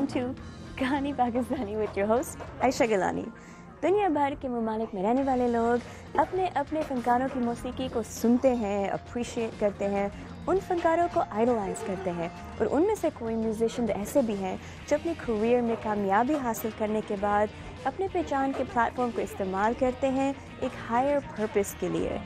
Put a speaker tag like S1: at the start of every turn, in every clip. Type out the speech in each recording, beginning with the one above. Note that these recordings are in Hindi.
S1: to कहानी Pakistani with your host Ayesha Gilani. दुनिया भर के ममालिक में रहने वाले लोग अपने अपने फ़नकारों की मौसीकी को सुनते हैं, अप्रिशिएट करते हैं, उन फ़नकारों को आइडलाइज़ करते हैं और उनमें से कोई म्यूज़िशियन ऐसे भी हैं जो अपनी करियर में कामयाबी हासिल करने के बाद अपने पहचान के प्लेटफॉर्म को इस्तेमाल करते हैं एक हायर पर्पस के लिए।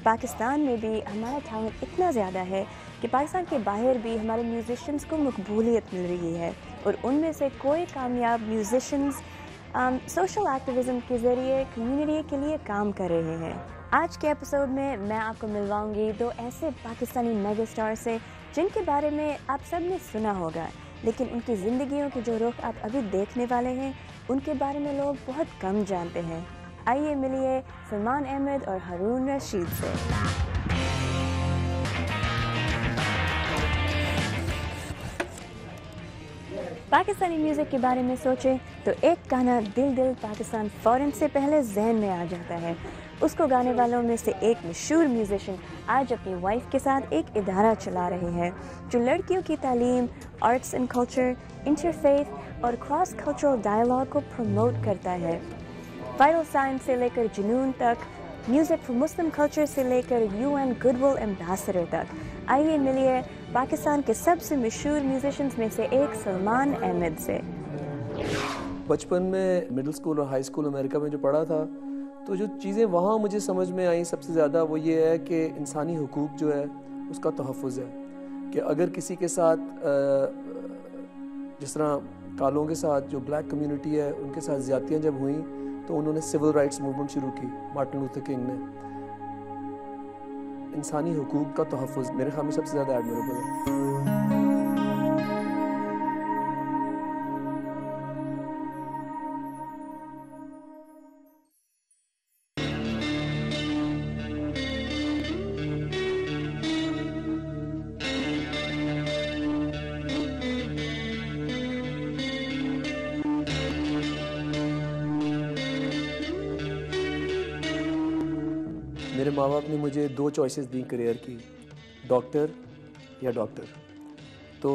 S1: पाकिस्तान में भी हमारा टैलेंट इतना ज़्यादा है कि पाकिस्तान के बाहर भी हमारे म्यूज़िशियंस को मकबूलियत मिल रही है और उनमें से कोई कामयाब म्यूज़िशियंस सोशल एक्टिविज़म के ज़रिए कम्युनिटी के लिए काम कर रहे हैं। आज के एपिसोड में मैं आपको मिलवाऊंगी दो ऐसे पाकिस्तानी मेगा स्टार से जिनके बारे में आप सब ने सुना होगा, लेकिन उनकी ज़िंदगियों के जो रुख आप अभी देखने वाले हैं उनके बारे में लोग बहुत कम जानते हैं। आइए मिलिए सलमान अहमद और हारून रशीद से। पाकिस्तानी म्यूज़िक के बारे में सोचें तो एक गाना दिल दिल पाकिस्तान फ़ौरन से पहले जहन में आ जाता है। उसको गाने वालों में से एक मशहूर म्यूज़िशियन आज अपनी वाइफ के साथ एक इदारा चला रहे हैं जो लड़कियों की तालीम, आर्ट्स एंड कल्चर, इंटरफेथ और क्रॉस कल्चरल डायलॉग को प्रमोट करता है। वाइटल साइंस से लेकर जुनून तक, म्यूज़िक फॉर मुस्लिम कल्चर से लेकर UN गुडविल एम्बेसडर तक। आइए मिलिए पाकिस्तान के सबसे मशहूर म्यूजिशियंस में से एक सलमान अहमद से।
S2: बचपन में मिडिल स्कूल और हाई स्कूल अमेरिका में जो पढ़ा था, तो जो चीज़ें वहाँ मुझे समझ में आई सबसे ज़्यादा वो ये है कि इंसानी हुकूक जो है उसका तहफ़्फ़ुज़ है। कि अगर किसी के साथ जिस तरह कालों के साथ जो ब्लैक कम्युनिटी है उनके साथ ज़्यादतियाँ जब हुई तो उन्होंने सिविल राइट्स मूवमेंट शुरू की, मार्टिन लूथर किंग ने। इंसानी हुकूक का तहफ़्फ़ुज़ मेरे ख्याल में सबसे ज़्यादा एडमिरेबल है। मेरे माँ बाप ने मुझे दो चॉइसेस दी करियर की, डॉक्टर या डॉक्टर। तो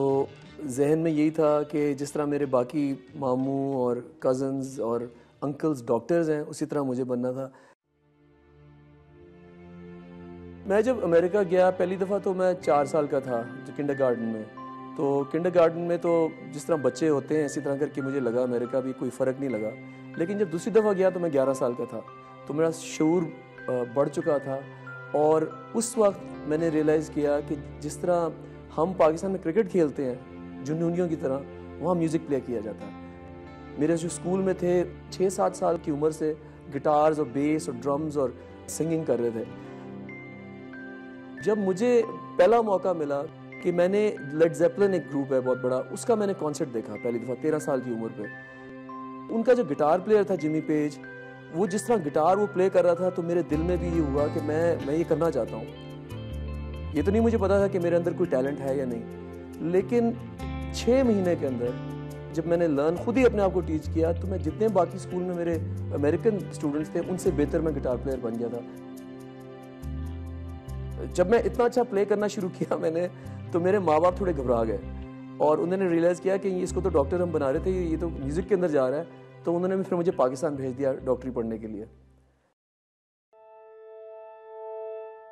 S2: जहन में यही था कि जिस तरह मेरे बाकी मामू और कज़न्स और अंकल्स डॉक्टर्स हैं उसी तरह मुझे बनना था। मैं जब अमेरिका गया पहली दफ़ा तो मैं 4 साल का था, जो किंडरगार्टन में। तो किंडरगार्टन में तो जिस तरह बच्चे होते हैं इसी तरह करके मुझे लगा अमेरिका भी कोई फ़र्क नहीं लगा। लेकिन जब दूसरी दफ़ा गया तो मैं 11 साल का था, तो मेरा शऊर बढ़ चुका था और उस वक्त मैंने रियलाइज़ किया कि जिस तरह हम पाकिस्तान में क्रिकेट खेलते हैं जुनूनियों की तरह, वहाँ म्यूज़िक प्ले किया जाता है। मेरे जो स्कूल में थे 6-7 साल की उम्र से गिटार्स और बेस और ड्रम्स और सिंगिंग कर रहे थे। जब मुझे पहला मौका मिला कि मैंने लेड ज़ेपलिन एक ग्रुप है बहुत बड़ा, उसका मैंने कॉन्सर्ट देखा पहली दफ़ा 13 साल की उम्र पे। उनका जो गिटार प्लेयर था जिमी पेज, वो जिस तरह गिटार वो प्ले कर रहा था तो मेरे दिल में भी ये हुआ कि मैं ये करना चाहता हूँ। ये तो नहीं मुझे पता था कि मेरे अंदर कोई टैलेंट है या नहीं, लेकिन 6 महीने के अंदर जब मैंने लर्न खुद ही अपने आप को टीच किया तो मैं जितने बाकी स्कूल में मेरे अमेरिकन स्टूडेंट्स थे उनसे बेहतर मैं गिटार प्लेयर बन गया था। जब मैं इतना अच्छा प्ले करना शुरू किया मैंने, तो मेरे माँ बाप थोड़े घबरा गए और उन्होंने रियलाइज़ किया कि इसको तो डॉक्टर हम बना रहे थे, ये तो म्यूज़िक के अंदर जा रहा है। तो उन्होंने फिर मुझे पाकिस्तान भेज दिया डॉक्टरी पढ़ने के लिए।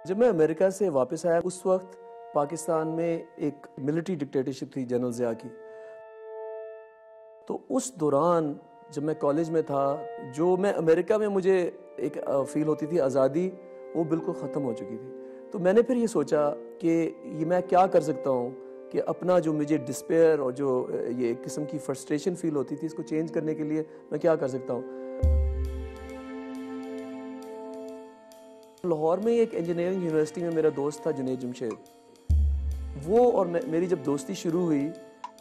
S2: जब मैं अमेरिका से वापस आया उस वक्त पाकिस्तान में एक मिलिट्री डिक्टेटरशिप थी जनरल ज़िया की। तो उस दौरान जब मैं कॉलेज में था, जो मैं अमेरिका में मुझे एक फील होती थी आज़ादी, वो बिल्कुल ख़त्म हो चुकी थी। तो मैंने फिर ये सोचा कि ये मैं क्या कर सकता हूँ कि अपना जो मुझे डिस्पेयर और जो ये एक किस्म की फ्रस्ट्रेशन फील होती थी इसको चेंज करने के लिए मैं क्या कर सकता हूँ। लाहौर में एक इंजीनियरिंग यूनिवर्सिटी में मेरा दोस्त था जुनैद जमशेद, वो और मेरी जब दोस्ती शुरू हुई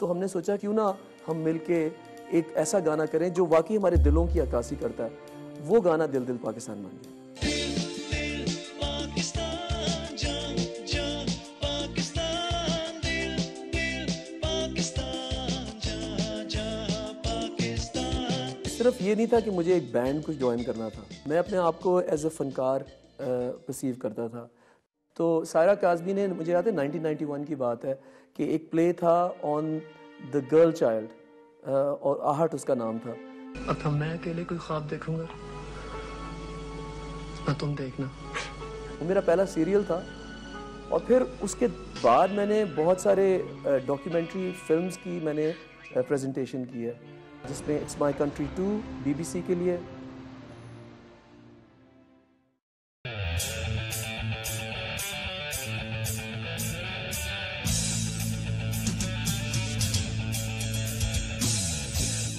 S2: तो हमने सोचा क्यों ना हम मिलके एक ऐसा गाना करें जो वाकई हमारे दिलों की अक्कासी करता है। वो गाना दिल दिल पाकिस्तान बन गया। सिर्फ ये नहीं था कि मुझे एक बैंड को ज्वाइन करना था, मैं अपने आप को एज अ फनकार परसीव करता था। तो सायरा काज़मी ने, मुझे याद है 1991 की बात है, कि एक प्ले था ऑन द गर्ल चाइल्ड, और आहट उसका नाम था।
S3: अब मैं अकेले कोई ख्वाब देखूंगा ना तुम देखना।
S2: वो मेरा पहला सीरियल था और फिर उसके बाद मैंने बहुत सारे डॉक्यूमेंट्री फिल्म्स की मैंने प्रेजेंटेशन की है, जिसमें इट्स माय कंट्री 2 BBC के लिए।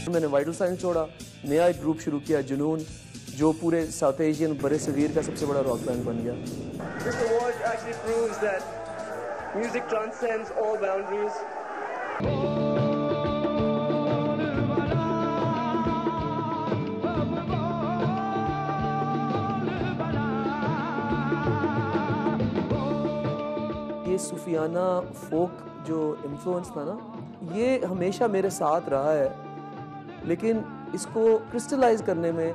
S2: मैंने वाइटल साइंस छोड़ा, नया एक ग्रुप शुरू किया जुनून, जो पूरे साउथ एशियन बड़े सगीर का सबसे बड़ा रॉक बैंड बन गया।
S4: This award actually proves that music transcends all boundaries.
S2: ये सूफियाना फोक जो इन्फ्लुएंस था ना, ये हमेशा मेरे साथ रहा है, लेकिन इसको क्रिस्टलाइज करने में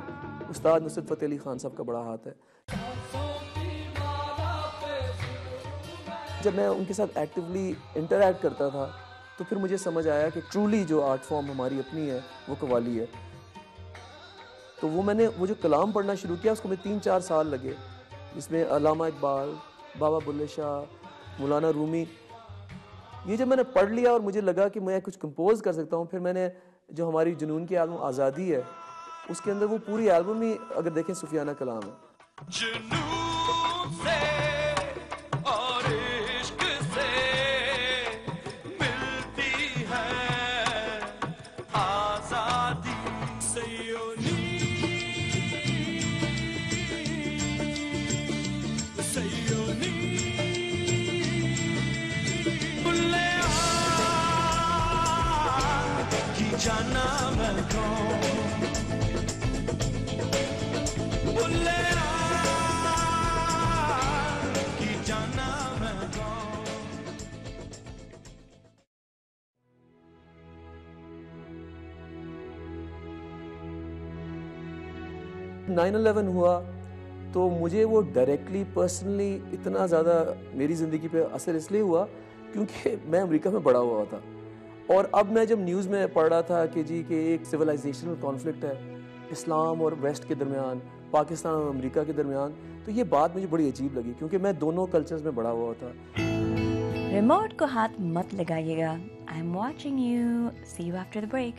S2: उस्ताद नुसरत फ़तेह अली खान साहब का बड़ा हाथ है। जब मैं उनके साथ एक्टिवली इंटरैक्ट करता था तो फिर मुझे समझ आया कि ट्रूली जो आर्ट फॉर्म हमारी अपनी है वो कव्वाली है। तो वो जो कलाम पढ़ना शुरू किया उसको मैं 3-4 साल लगे, जिसमें अल्लामा इकबाल, बाबा बुल्ले शाह, मौलाना रूमी, ये जब मैंने पढ़ लिया और मुझे लगा कि मैं कुछ कंपोज कर सकता हूँ, फिर मैंने जो हमारी जुनून की एल्बम आज़ादी है उसके अंदर वो पूरी एल्बम ही अगर देखें सूफियाना कलाम है।
S5: जुनून से और इश्क से मिलती है आज़ादी, सयोनी सयोनी बुल्ले की जाना मैं कौन, बुल्ले की जाना मैं कौन।
S2: 9/11 हुआ तो मुझे वो डायरेक्टली पर्सनली इतना ज़्यादा मेरी ज़िंदगी पे असर इसलिए हुआ क्योंकि मैं अमेरिका में बड़ा हुआ था, और अब मैं जब न्यूज़ में पढ़ रहा था कि जी कि एक सिविलाइजेशनल कॉन्फ्लिक्ट है इस्लाम और वेस्ट के दरमियान, पाकिस्तान और अमेरिका के दरमियान, तो ये बात मुझे बड़ी अजीब लगी क्योंकि मैं दोनों कल्चर्स में बड़ा हुआ था।
S1: रिमोट को हाथ मत लगाइएगा। I am watching you. See you after the break.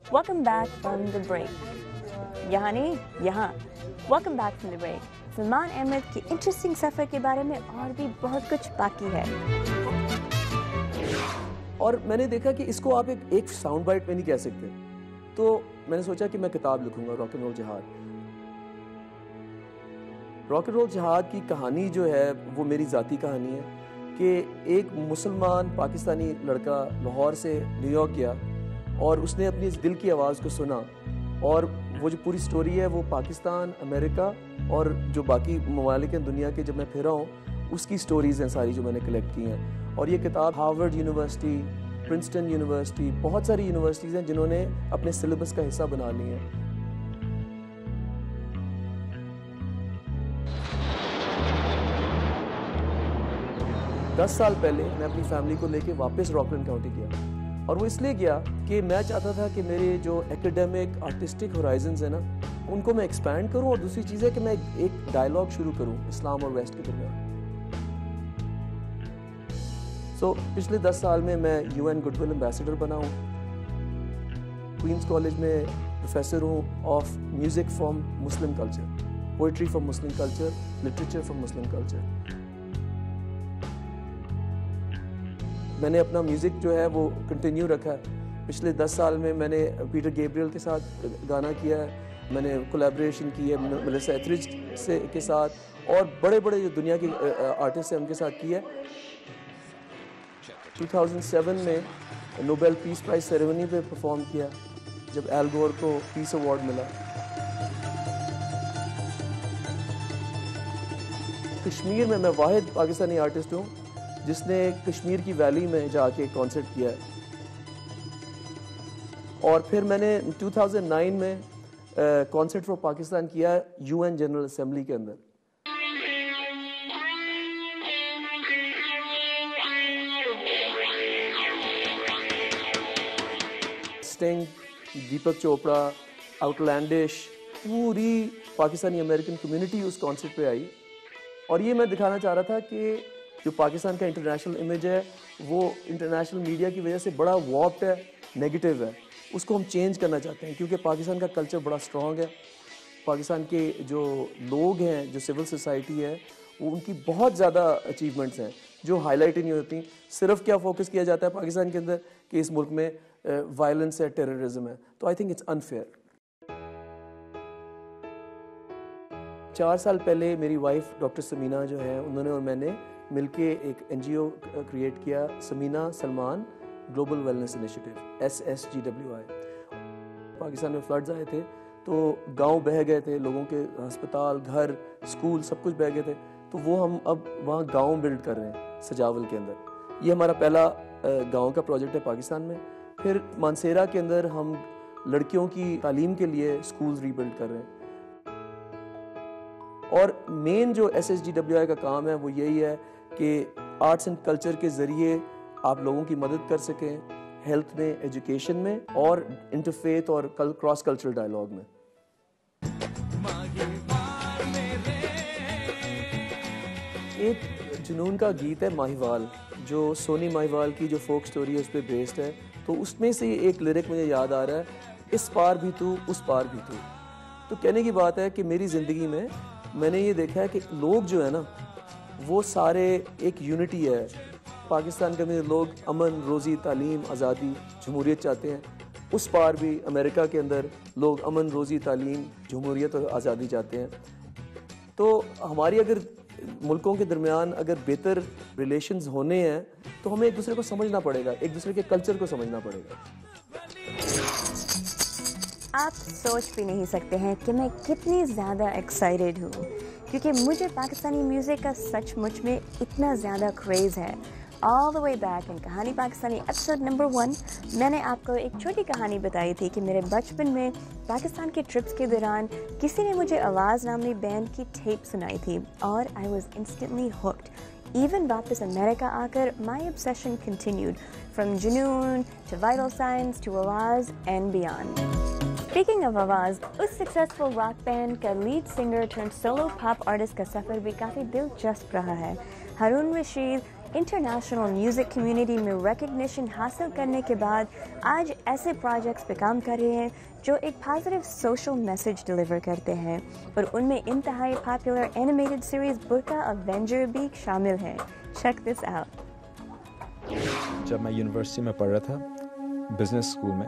S1: Welcome back from the break. यहाँ नहीं, यहाँ। Welcome back from the break. Salman Ahmed के इंटरेस्टिंग सफ़र के बारे में और भी बहुत कुछ बाकी है।
S2: और मैंने देखा कि इसको आप एक साउंड बाइट में नहीं कह सकते, तो मैंने सोचा कि मैं किताब लिखूंगा, रॉक एंड रोल जिहाद। रॉक एंड रोल जिहाद की कहानी जो है वो मेरी ज़ाती कहानी है कि एक मुसलमान पाकिस्तानी लड़का लाहौर से न्यूयॉर्क गया और उसने अपनी इस दिल की आवाज़ को सुना, और वो जो पूरी स्टोरी है वो पाकिस्तान, अमेरिका और जो बाकी ममालिक हैं दुनिया के, जब मैं फिरा हूँ उसकी स्टोरीज़ हैं सारी जो मैंने कलेक्ट की हैं। और ये किताब हार्वर्ड यूनिवर्सिटी, प्रिंसटन यूनिवर्सिटी, बहुत सारी यूनिवर्सिटीज़ हैं जिन्होंने अपने सिलेबस का हिस्सा बना ली हैं। दस साल पहले मैं अपनी फैमिली को लेके वापस रॉकलैंड काउंटी गया, और वो इसलिए गया कि मैं चाहता था कि मेरे जो एकेडमिक आर्टिस्टिक होराइजन्स हैं ना उनको मैं एक्सपैंड करूं, और दूसरी चीज़ है कि मैं एक डायलॉग शुरू करूं इस्लाम और वेस्ट के दरमियान। पिछले 10 साल में मैं UN गुडविल एम्बेसडर बना हूँ, क्वींस कॉलेज में प्रोफेसर हूँ of music from Muslim culture, poetry from Muslim culture, literature from Muslim culture. मैंने अपना म्यूज़िक जो है वो कंटिन्यू रखा है। पिछले 10 साल में मैंने पीटर गैब्रियल के साथ गाना किया है, मैंने कोलैबोरेशन की है मेलिसा एथरिज के साथ, और बड़े बड़े जो दुनिया के आर्टिस्ट हैं उनके साथ किया है। 2007 में नोबेल पीस प्राइज सेरेमनी पे परफॉर्म किया जब एल गोर को पीस अवार्ड मिला। कश्मीर में मैं वाहिद पाकिस्तानी आर्टिस्ट हूँ जिसने कश्मीर की वैली में जाके कॉन्सर्ट किया है, और फिर मैंने 2009 में कॉन्सर्ट फॉर पाकिस्तान किया UN जनरल असेंबली के अंदर। स्टिंग, दीपक चोपड़ा, आउटलैंडिश, पूरी पाकिस्तानी अमेरिकन कम्युनिटी उस कॉन्सर्ट पे आई। और ये मैं दिखाना चाह रहा था कि जो पाकिस्तान का इंटरनेशनल इमेज है वो इंटरनेशनल मीडिया की वजह से बड़ा वॉर्प्ड है, नेगेटिव है, उसको हम चेंज करना चाहते हैं क्योंकि पाकिस्तान का कल्चर बड़ा स्ट्रॉन्ग है। पाकिस्तान के जो लोग हैं, जो सिविल सोसाइटी है, वो उनकी बहुत ज़्यादा अचीवमेंट्स हैं जो हाईलाइट ही नहीं होती। सिर्फ क्या फोकस किया जाता है पाकिस्तान के अंदर कि इस मुल्क में वायलेंस है, टेररिज्म है। तो आई थिंक इट्स अनफेयर। 4 साल पहले मेरी वाइफ डॉक्टर समीना जो है, उन्होंने और मैंने मिलके एक NGO क्रिएट किया, Samina Salman global wellness initiative, SSGWI। Pakistan में फ्लड्स आए थे तो गांव बह गए थे, लोगों के अस्पताल, घर, स्कूल सब कुछ बह गए थे। तो वो हम अब वहाँ गांव बिल्ड कर रहे हैं सजावल के अंदर। ये हमारा पहला गांव का प्रोजेक्ट है पाकिस्तान में। फिर मानसेरा के अंदर हम लड़कियों की तालीम के लिए स्कूल्स रीबिल्ड कर रहे हैं। और मेन जो SSGWI का काम है वो यही है कि आर्ट्स एंड कल्चर के ज़रिए आप लोगों की मदद कर सकें, हेल्थ में, एजुकेशन में और इंटरफेथ और क्रॉस कल्चरल डायलॉग में। एक जुनून का गीत है माहिवाल, जो सोनी माहिवाल की जो फोक स्टोरी है उस पर बेस्ड है। तो उसमें से एक लिरिक मुझे याद आ रहा है, इस पार भी तू उस पार भी तू। तो कहने की बात है कि मेरी ज़िंदगी में मैंने ये देखा है कि लोग जो है ना वो सारे एक यूनिटी है। पाकिस्तान के अंदर लोग अमन, रोज़ी, तालीम, आज़ादी, जमहूरियत चाहते हैं। उस पार भी अमेरिका के अंदर लोग अमन, रोज़ी, तालीम, जमहूरियत और आज़ादी चाहते हैं। तो हमारी अगर मुल्कों के दरमियान अगर बेहतर रिलेशंस होने हैं तो हमें एक दूसरे को समझना पड़ेगा, एक दूसरे के कल्चर को समझना पड़ेगा।
S1: आप सोच भी नहीं सकते हैं कि मैं कितनी ज़्यादा एक्साइटेड हूँ क्योंकि मुझे पाकिस्तानी म्यूज़िक का सचमुच में इतना ज़्यादा क्रेज़ है। All the way back in कहानी पाकिस्तानी एपिसोड नंबर 1 मैंने आपको एक छोटी कहानी बताई थी कि मेरे बचपन में पाकिस्तान के ट्रिप्स के दौरान किसी ने मुझे आवाज़ नामी बैंड की टेप सुनाई थी और I was instantly hooked. Even वापस अमेरिका आकर माई obsession continued from जुनून to vital signs to आवाज़ and beyond. Speaking of आवाज़, उस सक्सेसफुल रॉक बैंड का lead singer turn solo pop artist का सफ़र भी काफ़ी दिलचस्प रहा है। हारून रशीद इंटरनेशनल म्यूज़िक कम्युनिटी में रिकग्निशन हासिल करने के बाद आज ऐसे प्रोजेक्ट्स पे काम कर रहे हैं जो एक पॉजिटिव सोशल मैसेज डिलीवर करते हैं और उनमें इंतहाई popular animated series Burka avenger भी शामिल है। Check this out.
S6: जब मैं यूनिवर्सिटी में पढ़ रहा था बिजनेस स्कूल में,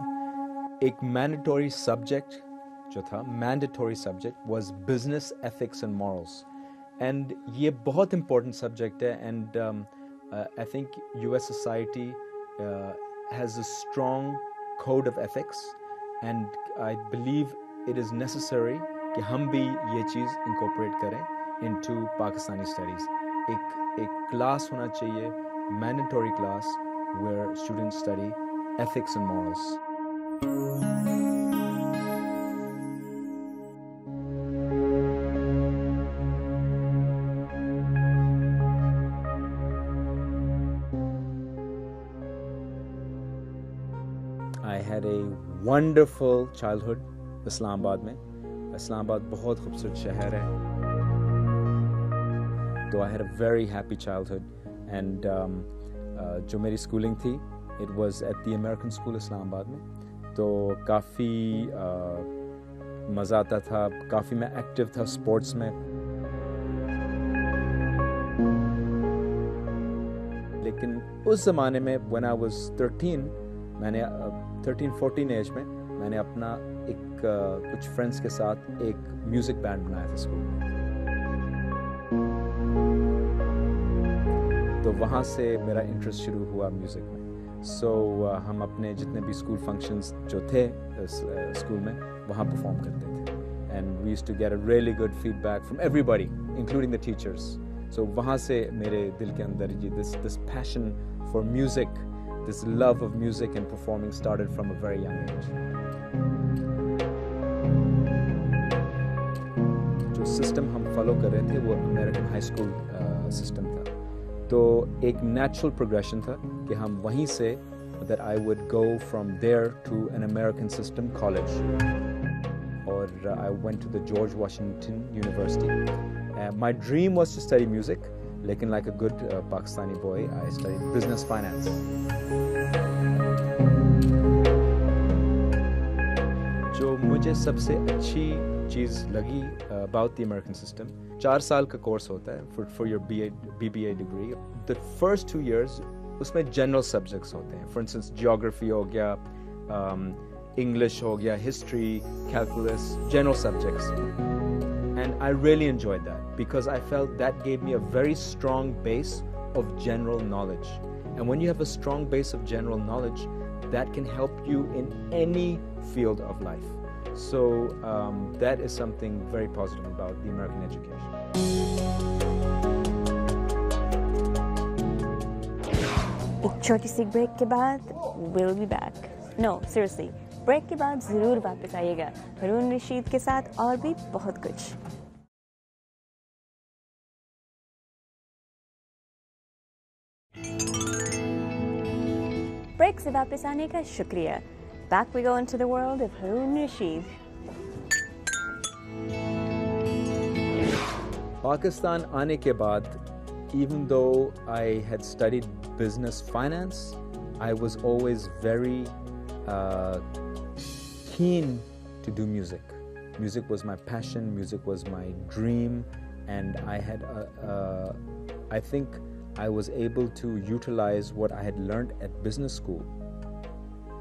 S6: एक मैंडेटरी सब्जेक्ट जो था, mandatory subject was business ethics and morals. And ये बहुत इंपॉर्टेंट सब्जेक्ट है and I think US society has a strong code of ethics and I believe it is necessary कि हम भी ये चीज़ incorporate करें into Pakistani studies। एक class होना चाहिए, mandatory class where students study ethics and morals। I had a wonderful childhood Islamabad में। इस्लामाबाद बहुत खूबसूरत शहर है। तो I had a very happy childhood and जो मेरी स्कूलिंग थी it was at the American School Islamabad में। तो काफ़ी मज़ा आता था, काफ़ी मैं एक्टिव था स्पोर्ट्स में। लेकिन उस ज़माने में when I was 13 मैंने 13-14 एज में मैंने अपना एक कुछ फ्रेंड्स के साथ एक म्यूज़िक बैंड बनाया था स्कूल में। तो वहाँ से मेरा इंटरेस्ट शुरू हुआ म्यूज़िक में। सो हम अपने जितने भी स्कूल फंक्शंस जो थे स्कूल में वहाँ परफॉर्म करते थे and we used to get a really good feedback from everybody including the teachers. So वहाँ से मेरे दिल के अंदर ये this passion for music, this love of music and performing started from a very young age। जो सिस्टम हम फॉलो कर रहे थे वो अमेरिकन हाई स्कूल सिस्टम था। तो एक नेचुरल प्रोग्रेशन था कि हम वहीं से that I would go from there to an American system college. Or I went to the George Washington University. My dream was to study music, lekin like a good Pakistani boy, I studied business finance. जो मुझे सबसे अच्छी चीज़ लगी about the American system, 4 साल का कोर्स होता है for your BBA degree. The first 2 years उसमें general subjects होते हैं. For instance, geography हो गया, English हो गया, history, calculus, general subjects. And I really enjoyed that because I felt that gave me a very strong base of general knowledge. And when you have a strong base of general knowledge, that can help you in any field of life. So that is something very positive about the American education.
S1: एक छोटी सी ब्रेक के बाद we'll be back. No, seriously. Break के बाद ज़रूर वापस आइएगा हारून रशीद के साथ और भी बहुत कुछ. ब्रेक से वापस आने का शुक्रिया. Back we go into the world of Haroon Rasheed.
S6: Pakistan आने के बाद, even though I had studied business finance, I was always very keen to do music. Music was my passion, music was my dream, and I think I was able to utilize what I had learned at business school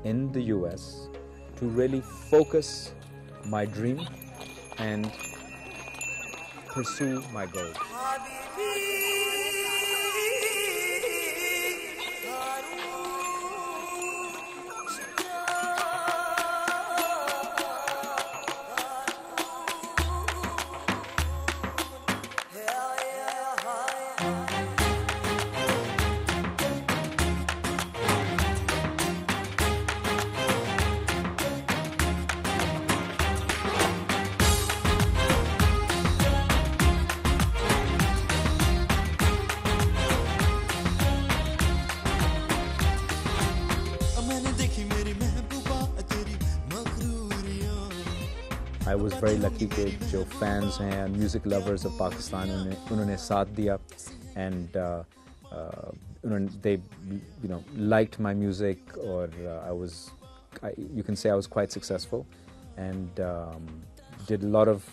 S6: in the US to really focus my dream and pursue my goals. I was very lucky कि जो fans हैं music lovers of Pakistan उन्होंने साथ दिया and they liked my music or you can say I was quite successful and did a lot of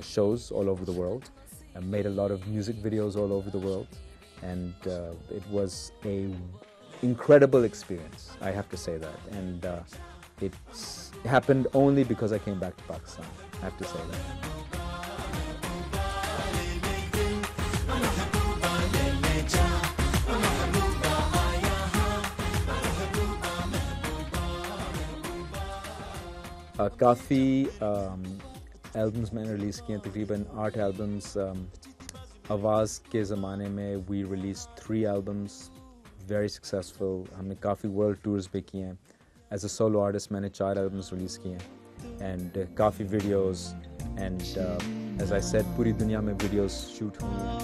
S6: shows all over the world and made a lot of music videos all over the world and it was a incredible experience, I have to say that, and it happened only because I came back to Pakistan. I have to say that. काफ़ी एल्बम्स मैंने रिलीज़ किए हैं, तकरीबन 8 एल्बम्स. आवाज़ के ज़माने में we released 3 albums, very successful. हमने काफ़ी world tours भी किए हैं. As a solo artist मैंने 4 albums रिलीज़ किए हैं and काफ़ी videos and as I said पूरी दुनिया में videos shoot हुई हैं.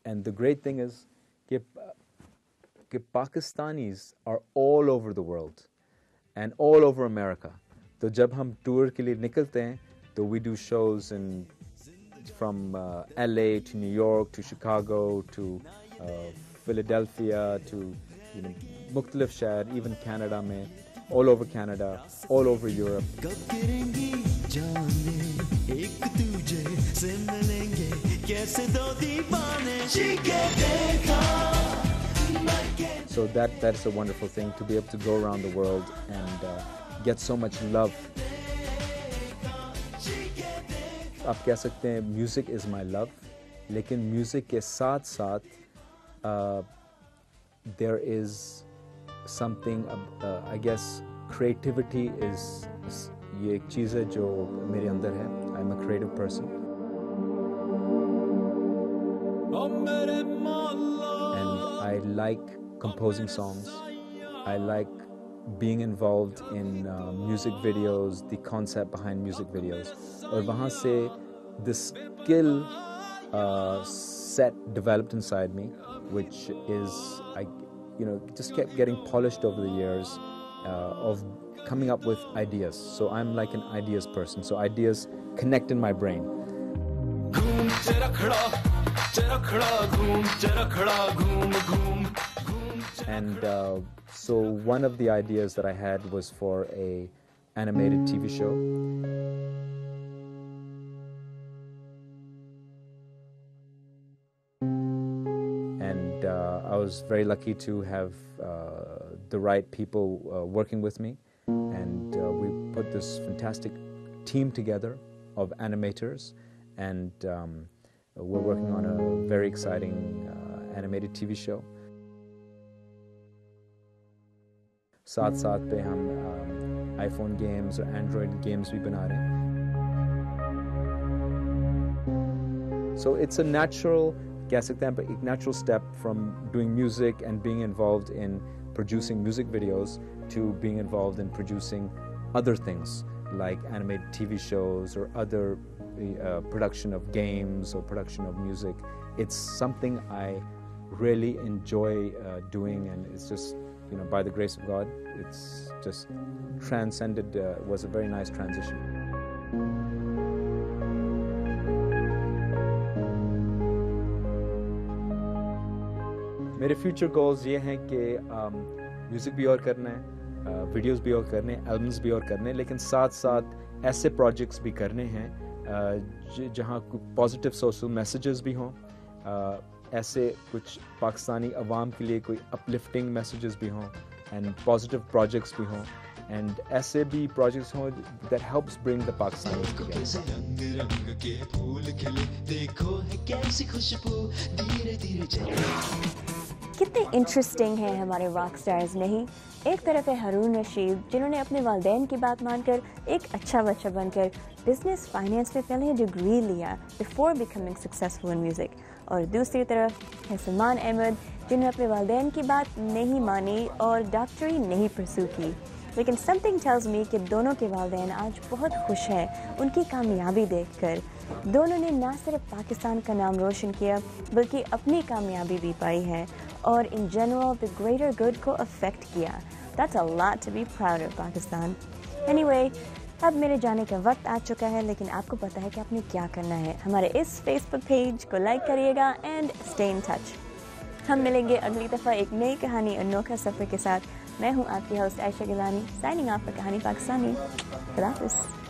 S6: And the great thing is that Pakistanis are all over the world and all over America. So जब हम tour के लिए निकलते हैं, तो we do shows from LA to New York to Chicago to Philadelphia to मुख्तलिफ शहर, even Canada में, all over Canada, all over Europe. So that's a wonderful thing to be able to go around the world and get so much love. आप कह सकते हैं music is my love, लेकिन music के साथ there is something I guess creativity is ये एक चीज़ है जो मेरे अंदर है. I'm a creative person. And I like composing songs. I like being involved in music videos, the concept behind music videos. और वहाँ से the skill set developed inside me, which is just kept getting polished over the years of coming up with ideas. So I'm like an ideas person. So ideas connect in my brain. And so one of the ideas that I had was for a animated TV show. And I was very lucky to have the right people working with me. And we put this fantastic team together of animators. And we're working on a very exciting animated TV show. साथ साथ पे हम आईफोन गेम्स और एंड्रॉयड गेम्स भी बना रहे हैं. So it's a natural, कह सकते हैं, एक natural step from doing music and being involved in producing music videos to being involved in producing other things like animated TV shows or other production of games or production of music. It's something I really enjoy doing, and it's just, by the grace of God, it's just transcended, was a very nice transition. मेरे फ्यूचर गोल्स ये हैं कि म्यूज़िक भी और करना है, वीडियोस भी और करने हैं, एल्बम्स भी और करने हैं, लेकिन साथ साथ ऐसे प्रोजेक्ट्स भी करने हैं जहाँ पॉजिटिव सोशल मैसेजेस भी हों, ऐसे कुछ पाकिस्तानी अवाम के लिए कोई अपलिफ्टिंग मैसेजेस भी हों, एंड पॉजिटिव प्रोजेक्ट्स भी हों, एंड ऐसे भी प्रोजेक्ट्स हों that helps bring the Pakistanis together.
S5: रंग के फूल खिले, देखो है कैसी खुशबू धीरे धीरे.
S1: कितने इंटरेस्टिंग हैं हमारे रॉक स्टार्स नहीं. एक तरफ है हारून रशीद, जिन्होंने अपने वालिदैन की बात मानकर एक अच्छा बच्चा बनकर बिजनेस फाइनेंस में पहले डिग्री लिया before becoming successful in music, और दूसरी तरफ है सलमान अहमद, जिन्होंने अपने वालिदैन की बात नहीं मानी और डॉक्टरी नहीं परस्यू की. लेकिन समथिंग टेल्स मी कि दोनों के वालिदैन आज बहुत खुश हैं उनकी कामयाबी देखकर. दोनों ने ना सिर्फ पाकिस्तान का नाम रोशन किया बल्कि अपनी कामयाबी भी पाई है और in general the greater good को अफेक्ट किया. That's a lot to be proud of Pakistan. Anyway, अब मेरे जाने का वक्त आ चुका है, लेकिन आपको पता है कि आपने क्या करना है. हमारे इस फेसबुक पेज को लाइक करिएगा एंड स्टे इन टच. हम मिलेंगे अगली दफ़ा एक नई कहानी, अनोखा सफ़र के साथ. मैं हूँ आपकी host Ayesha Gilani, signing off for Kahani Pakistani. खुदा हाफ़िज़.